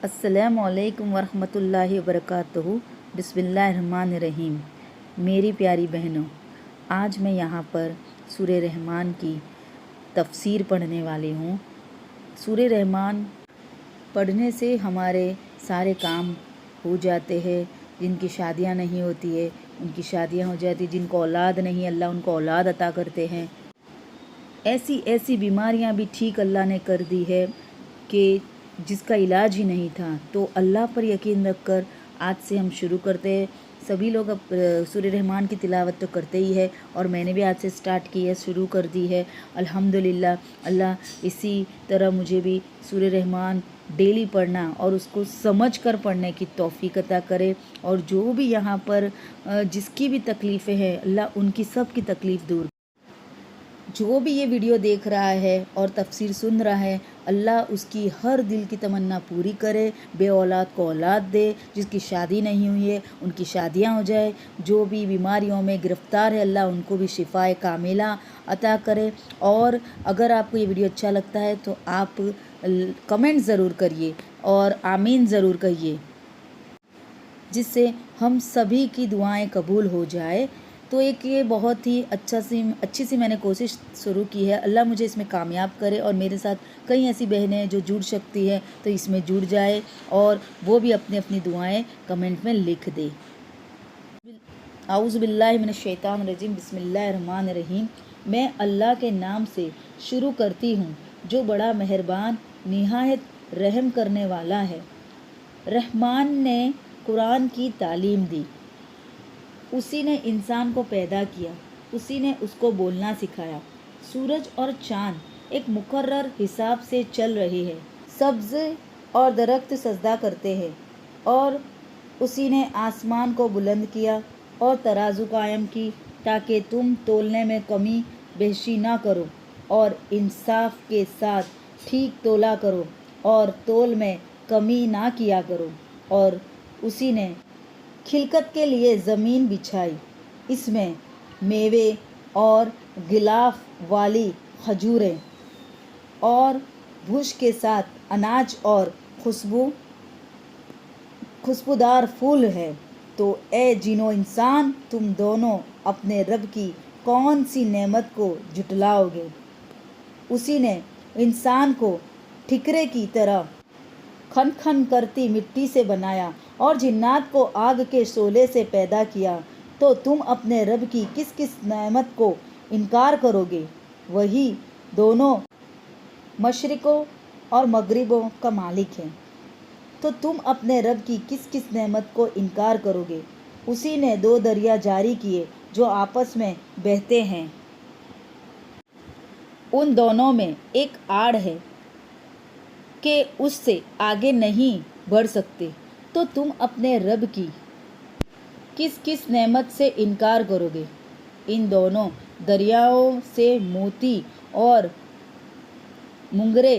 अस्सलामुअलैकुम वरहमतुल्लाहि वबरकातुहू। बिस्मिल्लाहिर्रहमानिर्रहीम। मेरी प्यारी बहनों, आज मैं यहाँ पर सूरह रहमान की तफसीर पढ़ने वाली हूँ। सूरह रहमान पढ़ने से हमारे सारे काम हो जाते हैं। जिनकी शादियाँ नहीं होती है उनकी शादियाँ हो जाती, जिनको औलाद नहीं अल्लाह उनको औलाद अता करते हैं। ऐसी ऐसी बीमारियाँ भी ठीक अल्लाह ने कर दी है कि जिसका इलाज ही नहीं था। तो अल्लाह पर यकीन रखकर आज से हम शुरू करते हैं। सभी लोग अब सूरह रहमान की तिलावत तो करते ही है और मैंने भी आज से स्टार्ट की है, शुरू कर दी है। अल्हम्दुलिल्लाह, अल्लाह इसी तरह मुझे भी सूरह रहमान डेली पढ़ना और उसको समझ कर पढ़ने की तौफीक अता करे। और जो भी यहाँ पर जिसकी भी तकलीफ़ें हैं अल्लाह उनकी सब की तकलीफ़ दूर। जो भी ये वीडियो देख रहा है और तफसीर सुन रहा है, अल्लाह उसकी हर दिल की तमन्ना पूरी करे, बे औलाद को औलाद दे, जिसकी शादी नहीं हुई है उनकी शादियां हो जाए, जो भी बीमारियों में गिरफ़्तार है अल्लाह उनको भी शिफाए कामिला अता करे। और अगर आपको ये वीडियो अच्छा लगता है तो आप कमेंट ज़रूर करिए और आमीन ज़रूर कहिए, जिससे हम सभी की दुआएं कबूल हो जाए। तो एक ये बहुत ही अच्छी सी मैंने कोशिश शुरू की है। अल्लाह मुझे इसमें कामयाब करे और मेरे साथ कई ऐसी बहनें हैं जो जुड़ सकती है तो इसमें जुड़ जाए और वो भी अपनी अपनी दुआएं कमेंट में लिख दे। आऊज़ु बिल्लाहि मिनश शैतानिर रजीम, बिस्मिल्लाहिर रहमानिर रहीम। मैं अल्लाह के नाम से शुरू करती हूँ जो बड़ा मेहरबान निहायत रहम करने वाला है। रहमान ने कुरान की तालीम दी, उसी ने इंसान को पैदा किया, उसी ने उसको बोलना सिखाया। सूरज और चाँद एक मुकर्रर हिसाब से चल रहे हैं, सब्ज़ और दरख्त सजदा करते हैं। और उसी ने आसमान को बुलंद किया और तराजू कायम की ताकि तुम तोलने में कमी बेशी ना करो और इंसाफ के साथ ठीक तोला करो और तोल में कमी ना किया करो। और उसी ने खिलकत के लिए ज़मीन बिछाई, इसमें मेवे और गिलाफ वाली खजूरें और भुज के साथ अनाज और खुशबूदार फूल है। तो ए जिनो इंसान, तुम दोनों अपने रब की कौन सी नेमत को झुटलाओगे। उसी ने इंसान को ठिकरे की तरह खन खन करती मिट्टी से बनाया और जिन्नात को आग के शोले से पैदा किया। तो तुम अपने रब की किस किस नेमत को इनकार करोगे। वही दोनों मशरिकों और मगरिबों का मालिक है। तो तुम अपने रब की किस किस नेमत को इनकार करोगे। उसी ने दो दरिया जारी किए जो आपस में बहते हैं, उन दोनों में एक आड़ है कि उससे आगे नहीं बढ़ सकते। तो तुम अपने रब की किस किस नेमत से इनकार करोगे। इन दोनों दरियाओं से मोती और मुंगरे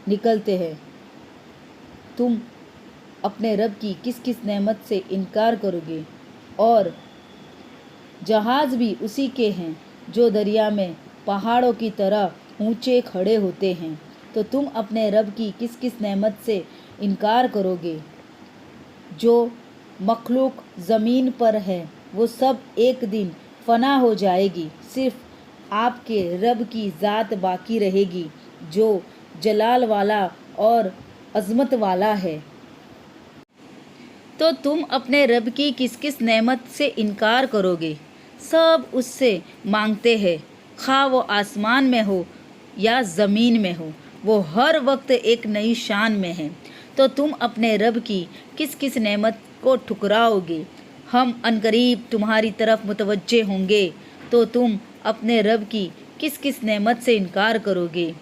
निकलते हैं। तुम अपने रब की किस किस नेमत से इनकार करोगे। और जहाज़ भी उसी के हैं जो दरिया में पहाड़ों की तरह ऊंचे खड़े होते हैं। तो तुम अपने रब की किस किस नेमत से इनकार करोगे। जो मखलूक ज़मीन पर है वो सब एक दिन फ़ना हो जाएगी, सिर्फ आपके रब की ज़ात बाकी रहेगी जो जलाल वाला और अज़मत वाला है। तो तुम अपने रब की किस किस नेमत से इनकार करोगे। सब उससे मांगते हैं, खा वो आसमान में हो या ज़मीन में हो, वो हर वक्त एक नई शान में है। तो तुम अपने रब की किस किस नेमत को ठुकराओगे। हम अनकरीब तुम्हारी तरफ मुतवज्जे होंगे। तो तुम अपने रब की किस किस नेमत से इनकार करोगे।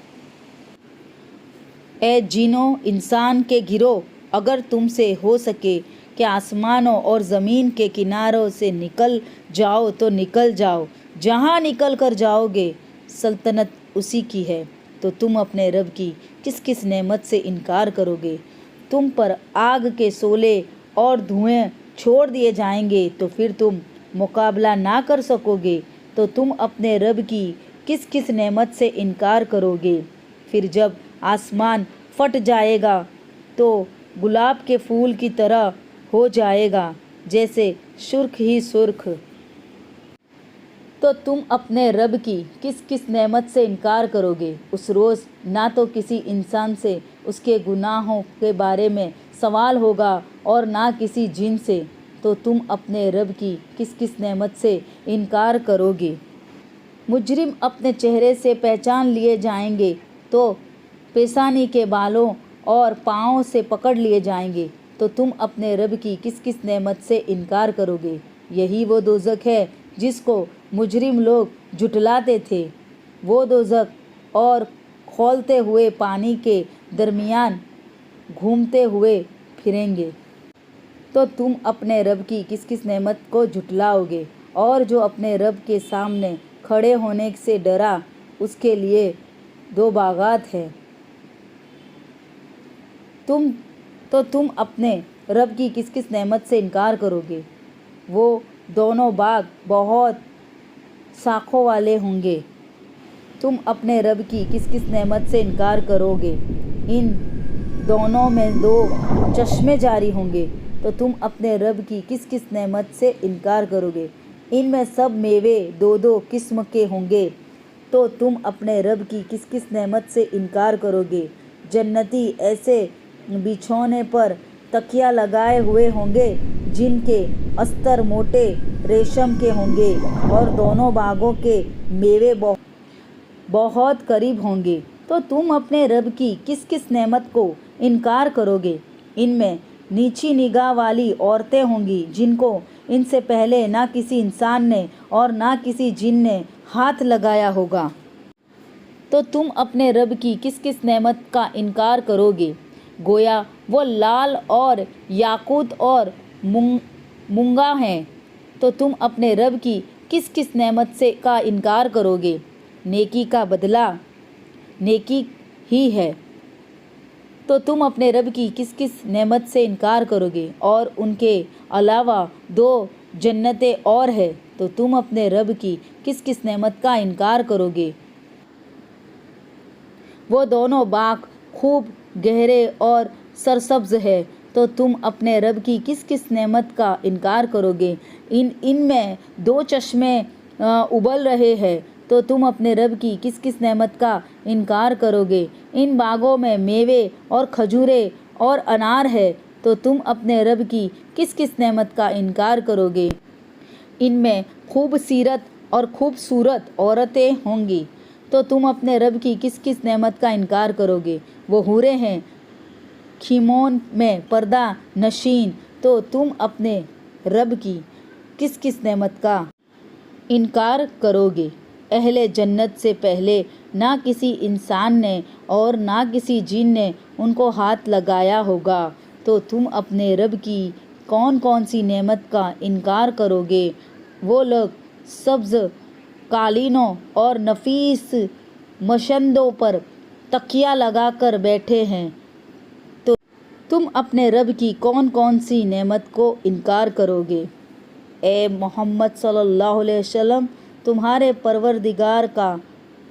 ए जिनो इंसान के गिरोह, अगर तुमसे हो सके कि आसमानों और ज़मीन के किनारों से निकल जाओ तो निकल जाओ। जहाँ निकल कर जाओगे सल्तनत उसी की है। तो तुम अपने रब की किस किस नेमत से इनकार करोगे। तुम पर आग के शोले और धुएं छोड़ दिए जाएंगे तो फिर तुम मुकाबला ना कर सकोगे। तो तुम अपने रब की किस किस नेमत से इनकार करोगे। फिर जब आसमान फट जाएगा तो गुलाब के फूल की तरह हो जाएगा, जैसे सुर्ख ही सुर्ख। तो तुम अपने रब की किस किस नेमत से इनकार करोगे? उस रोज़ ना तो किसी इंसान से उसके गुनाहों के बारे में सवाल होगा और ना किसी जिन से। तो तुम अपने रब की किस किस नेमत से इनकार करोगे? मुजरिम अपने चेहरे से पहचान लिए जाएंगे तो पेशानी के बालों और पाँव से पकड़ लिए जाएंगे। तो तुम अपने रब की किस किस नेमत से इनकार करोगे? यही वो दोज़ख है जिसको मुजरिम लोग जुटलाते थे। वो दोज़ख और खौलते हुए पानी के दरमियान घूमते हुए फिरेंगे। तो तुम अपने रब की किस किस नेमत को झुटलाओगे? और जो अपने रब के सामने खड़े होने से डरा, उसके लिए 2 बागात हैं। तुम अपने रब की किस किस नेमत से इनकार करोगे? वो दोनों बाग बहुत शाखों वाले होंगे। तुम अपने रब की किस किस नेमत से इनकार करोगे? इन दोनों में 2 चश्मे जारी होंगे। तो तुम अपने रब की किस किस नेमत से इनकार करोगे? इनमें सब मेवे 2-2 किस्म के होंगे। तो तुम अपने रब की किस किस नेमत से इनकार करोगे? जन्नती ऐसे बिछौने पर तकिया लगाए हुए होंगे जिनके अस्तर मोटे रेशम के होंगे और दोनों बागों के मेवे बहुत करीब होंगे। तो तुम अपने रब की किस किस नेमत को इनकार करोगे? इनमें नीची निगाह वाली औरतें होंगी जिनको इनसे पहले ना किसी इंसान ने और ना किसी जिन ने हाथ लगाया होगा। तो तुम अपने रब की किस किस नेमत का इनकार करोगे? गोया वो लाल और याकूत और मूंगा हैं। तो तुम अपने रब की किस किस नेमत से का इनकार करोगे? नेकी का बदला नेकी ही है। तो तुम अपने रब की किस किस नेमत से इनकार करोगे? और उनके अलावा 2 जन्नतें और है। तो तुम अपने रब की किस किस नेमत का इनकार करोगे? वो दोनों बाग खूब गहरे और सरसब्ज है। तो तुम अपने रब की किस किस नेमत का इनकार करोगे? इनमें 2 चश्मे उबल रहे हैं। तो तुम अपने रब की किस किस नेमत का इनकार करोगे? इन बागों में मेवे और खजूरें और अनार है। तो तुम अपने रब की किस किस नेमत का इनकार करोगे? इनमें खूबसीरत और खूबसूरत औरतें होंगी। तो तुम अपने रब की किस किस नेमत का इनकार करोगे? वो हूरें हैं खिमोन में पर्दा नशीन। तो तुम अपने रब की किस किस नेमत का इनकार करोगे? अहले जन्नत से पहले ना किसी इंसान ने और ना किसी जिन ने उनको हाथ लगाया होगा। तो तुम अपने रब की कौन कौन सी नेमत का इनकार करोगे? वो लोग सब्ज़ कालीनों और नफीस मशंदों पर तकिया लगाकर बैठे हैं। तो तुम अपने रब की कौन कौन सी नेमत को इनकार करोगे? ए मोहम्मद सल्लल्लाहु अलैहि वसल्लम, तुम्हारे परवरदिगार का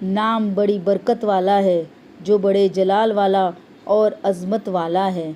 नाम बड़ी बरकत वाला है, जो बड़े जलाल वाला और अज़मत वाला है।